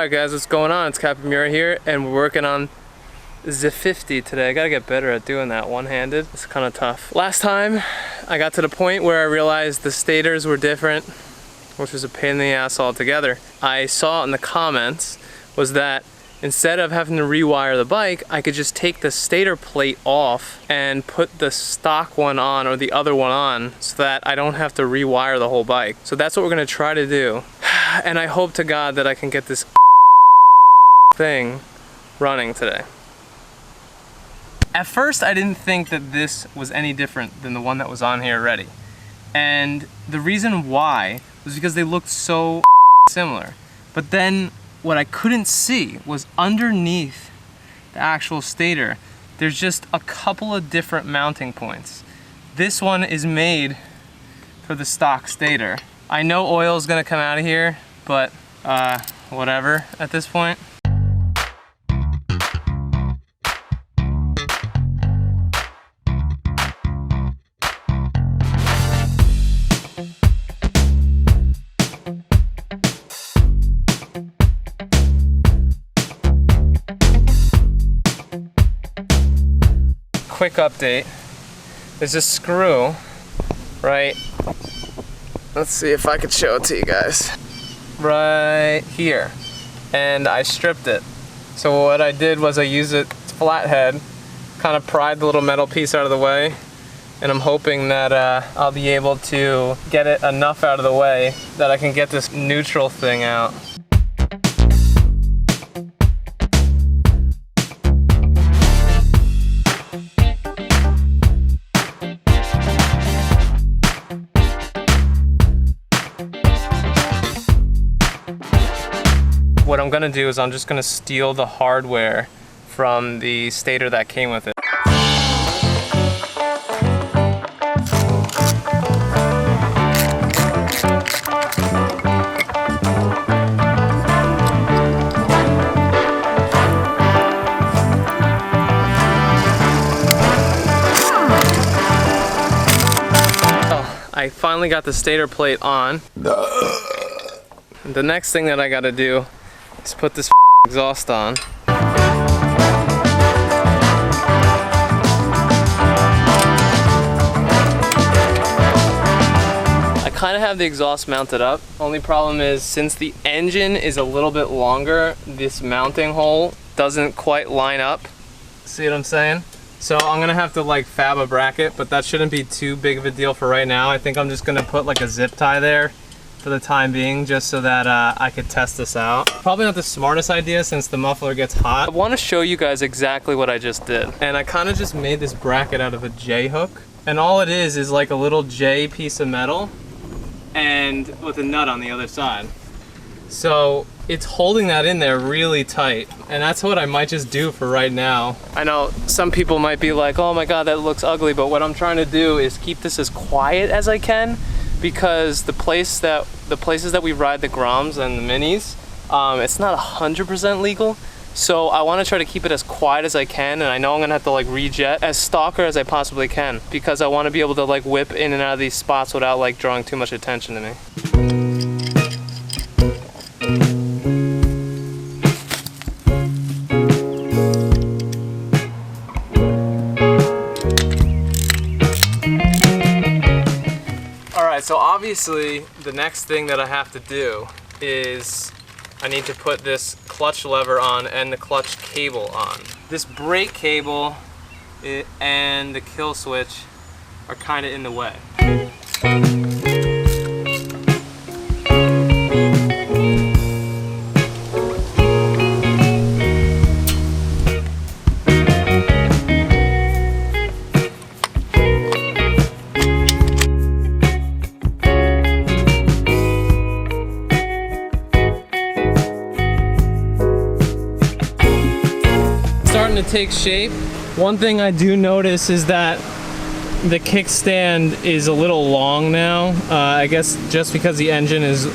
Alright guys, what's going on? It's Captain Mura here, and we're working on the CRF50 today. I gotta get better at doing that one-handed. It's kind of tough. Last time, I got to the point where I realized the stators were different, which was a pain in the ass altogether. I saw in the comments was that instead of having to rewire the bike, I could just take the stator plate off and put the stock one on or the other one on so that I don't have to rewire the whole bike. So that's what we're gonna try to do. And I hope to God that I can get this thing running today. At first, I didn't think that this was any different than the one that was on here already. And the reason why was because they looked so similar. But then what I couldn't see was underneath the actual stator, there's just a couple of different mounting points. This one is made for the stock stator. I know oil is gonna come out of here, but whatever at this point. Quick update. There's a screw, right? Let's see if I can show it to you guys. Right here. And I stripped it. So what I did was I used it flathead, kind of pried the little metal piece out of the way, and I'm hoping that I'll be able to get it enough out of the way that I can get this neutral thing out. What I'm gonna do is I'm just gonna steal the hardware from the stator that came with it. Oh, I finally got the stator plate on. The next thing that I gotta do is put this exhaust on. I kind of have the exhaust mounted up. Only problem is, since the engine is a little bit longer, this mounting hole doesn't quite line up. See what I'm saying? So I'm gonna have to like fab a bracket, but that shouldn't be too big of a deal for right now. I think I'm just gonna put like a zip tie there for the time being, just so that I could test this out. Probably not the smartest idea since the muffler gets hot. I want to show you guys exactly what I just did. And I kind of just made this bracket out of a J hook. And all it is like a little J piece of metal and with a nut on the other side. So it's holding that in there really tight. And that's what I might just do for right now. I know some people might be like, oh my God, that looks ugly. But what I'm trying to do is keep this as quiet as I can, because the places that we ride the Groms and the Minis, it's not 100% legal. So I want to try to keep it as quiet as I can, and I know I'm gonna have to like rejet as stalker as I possibly can, because I want to be able to like whip in and out of these spots without like drawing too much attention to me. So obviously the next thing that I have to do is I need to put this clutch lever on and the clutch cable on. This brake cable and the kill switch are kind of in the way. To take shape. One thing I do notice is that the kickstand is a little long now. I guess just because the engine is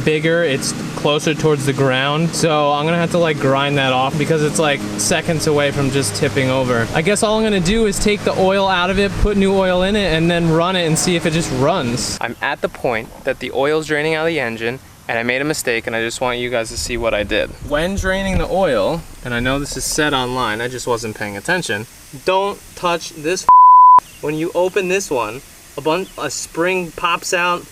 bigger, it's closer towards the ground. So I'm gonna have to like grind that off because it's like seconds away from just tipping over. I guess all I'm gonna do is take the oil out of it, put new oil in it, and then run it and see if it just runs. I'm at the point that the oil's draining out of the engine and I made a mistake, and I just want you guys to see what I did. When draining the oil, and I know this is said online, I just wasn't paying attention, don't touch this. When you open this one, a spring pops out,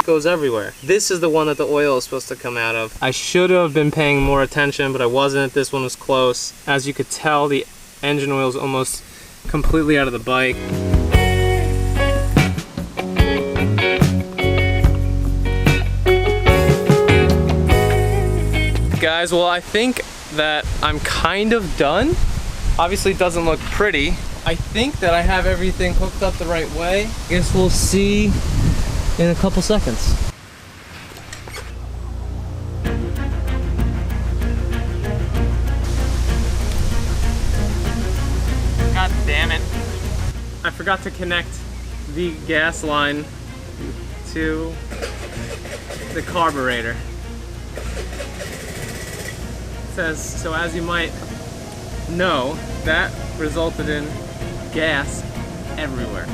goes everywhere. This is the one that the oil is supposed to come out of. I should have been paying more attention, but I wasn't. This one was close. As you could tell, the engine oil is almost completely out of the bike. Guys, well, I think that I'm kind of done. Obviously, it doesn't look pretty. I think that I have everything hooked up the right way. I guess we'll see in a couple seconds. God damn it. I forgot to connect the gas line to the carburetor. It says, so as you might know, that resulted in gas everywhere.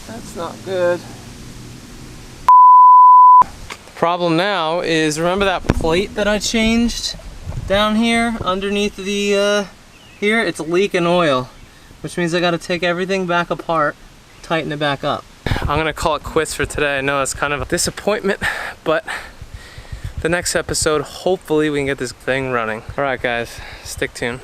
That's not good. Problem now is, remember that plate that I changed down here underneath the here? It's leaking oil, which means I got to take everything back apart, tighten it back up. I'm gonna call it quits for today. I know it's kind of a disappointment, but the next episode, hopefully we can get this thing running. All right, guys, stick tuned.